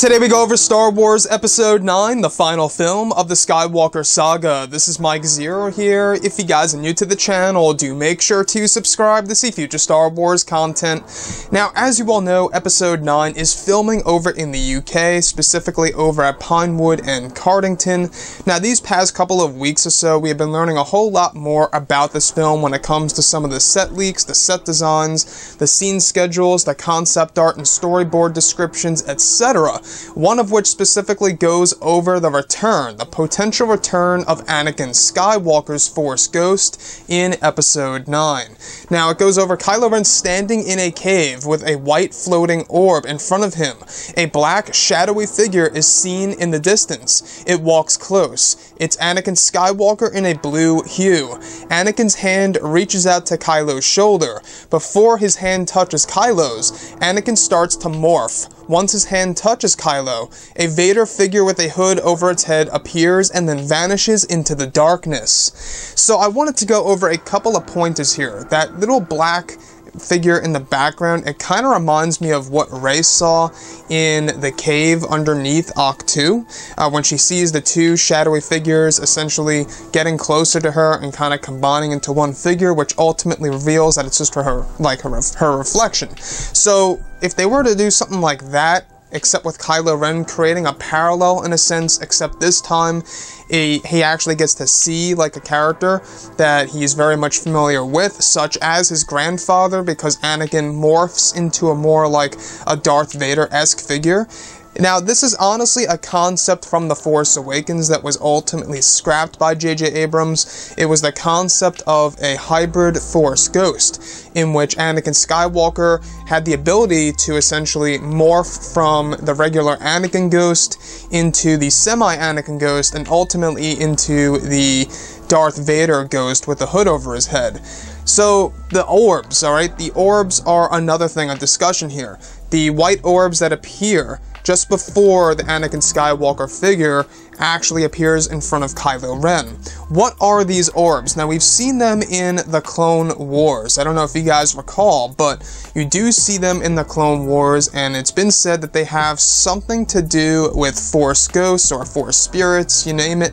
Today we go over Star Wars Episode 9, the final film of the Skywalker saga. This is Mike Zero here. If you guys are new to the channel, do make sure to subscribe to see future Star Wars content. Now, as you all know, Episode 9 is filming over in the UK, specifically over at Pinewood and Cardington. Now, these past couple of weeks or so, we have been learning a whole lot more about this film when it comes to some of the set leaks, the set designs, the scene schedules, the concept art and storyboard descriptions, etc. One of which specifically goes over the potential return of Anakin Skywalker's Force Ghost in Episode 9. Now, it goes over Kylo Ren standing in a cave with a white floating orb in front of him. A black, shadowy figure is seen in the distance. It walks close. It's Anakin Skywalker in a blue hue. Anakin's hand reaches out to Kylo's shoulder. Before his hand touches Kylo's, Anakin starts to morph. Once his hand touches Kylo, a Vader figure with a hood over its head appears and then vanishes into the darkness. So I wanted to go over a couple of pointers here. That little black figure in the background, it kind of reminds me of what Rey saw in the cave underneath Ahch-To, when she sees the two shadowy figures essentially getting closer to her and kind of combining into one figure, which ultimately reveals that it's just her reflection. So if they were to do something like that, except with Kylo Ren creating a parallel in a sense, except this time he actually gets to see like a character that he's very much familiar with, such as his grandfather, because Anakin morphs into a more like a Darth Vader-esque figure. Now, this is honestly a concept from The Force Awakens that was ultimately scrapped by J.J. Abrams. It was the concept of a hybrid Force Ghost, in which Anakin Skywalker had the ability to essentially morph from the regular Anakin Ghost into the semi-Anakin Ghost and ultimately into the Darth Vader Ghost with the hood over his head. So, the orbs, alright? The orbs are another thing of discussion here. The white orbs that appear just before the Anakin Skywalker figure actually appears in front of Kylo Ren. What are these orbs? Now, we've seen them in the Clone Wars. I don't know if you guys recall, but you do see them in the Clone Wars, and it's been said that they have something to do with Force Ghosts or Force Spirits, you name it.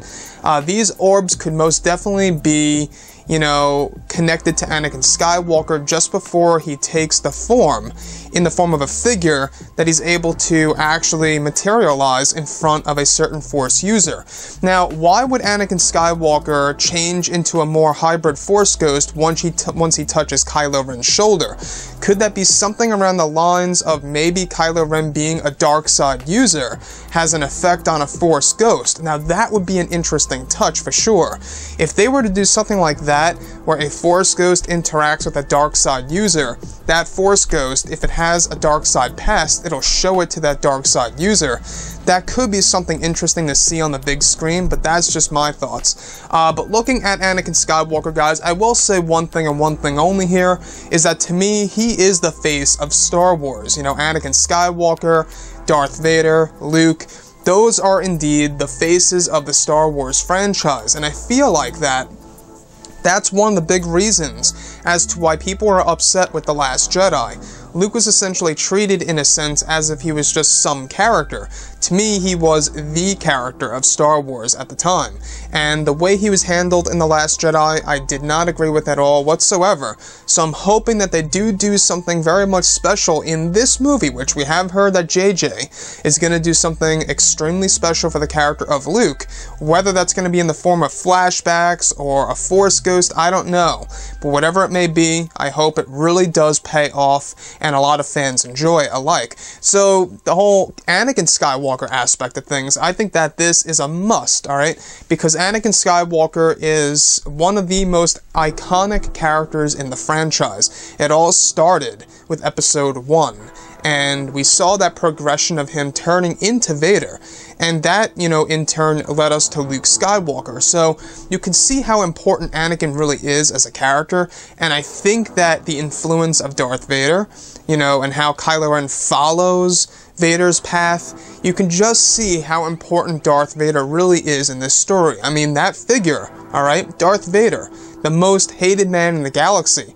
These orbs could most definitely be, you know, connected to Anakin Skywalker just before he takes the form, in the form of a figure that he's able to actually materialize in front of a certain Force user. Now, why would Anakin Skywalker change into a more hybrid Force Ghost once he touches Kylo Ren's shoulder? Could that be something around the lines of maybe Kylo Ren being a dark side user has an effect on a Force Ghost? Now, that would be an interesting touch for sure. If they were to do something like that, where a Force Ghost interacts with a dark side user, that Force Ghost, if it has a dark side past, it'll show it to that dark side user. That could be something interesting to see on the big screen, but that's just my thoughts. But looking at Anakin Skywalker, guys, I will say one thing and one thing only here, is that to me, he is the face of Star Wars. You know, Anakin Skywalker, Darth Vader, Luke, those are indeed the faces of the Star Wars franchise, and I feel like that's one of the big reasons as to why people are upset with The Last Jedi. Luke was essentially treated in a sense as if he was just some character. To me, he was the character of Star Wars at the time, and the way he was handled in The Last Jedi, I did not agree with at all whatsoever. So I'm hoping that they do something very much special in this movie, which we have heard that JJ is going to do something extremely special for the character of Luke. Whether that's going to be in the form of flashbacks or a Force Ghost, I don't know. But whatever it may be, I hope it really does pay off, and a lot of fans enjoy it alike. So, the whole Anakin Skywalker aspect of things, I think that this is a must, alright? Because Anakin Skywalker is one of the most iconic characters in the franchise. It all started with Episode 1, and we saw that progression of him turning into Vader, and that, you know, in turn led us to Luke Skywalker. So you can see how important Anakin really is as a character, and I think that the influence of Darth Vader, you know, and how Kylo Ren follows Vader's path, you can just see how important Darth Vader really is in this story. I mean, that figure, alright, Darth Vader, the most hated man in the galaxy,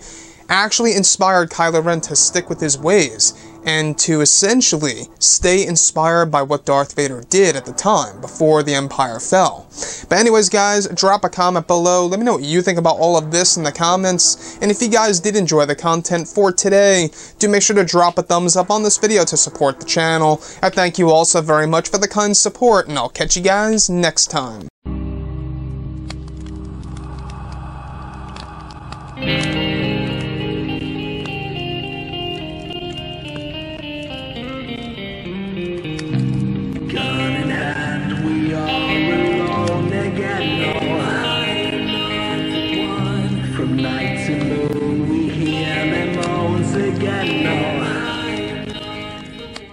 actually inspired Kylo Ren to stick with his ways and to essentially stay inspired by what Darth Vader did at the time, before the Empire fell. But anyways, guys, drop a comment below. Let me know what you think about all of this in the comments. And if you guys did enjoy the content for today, do make sure to drop a thumbs up on this video to support the channel. I thank you all so very much for the kind support, and I'll catch you guys next time.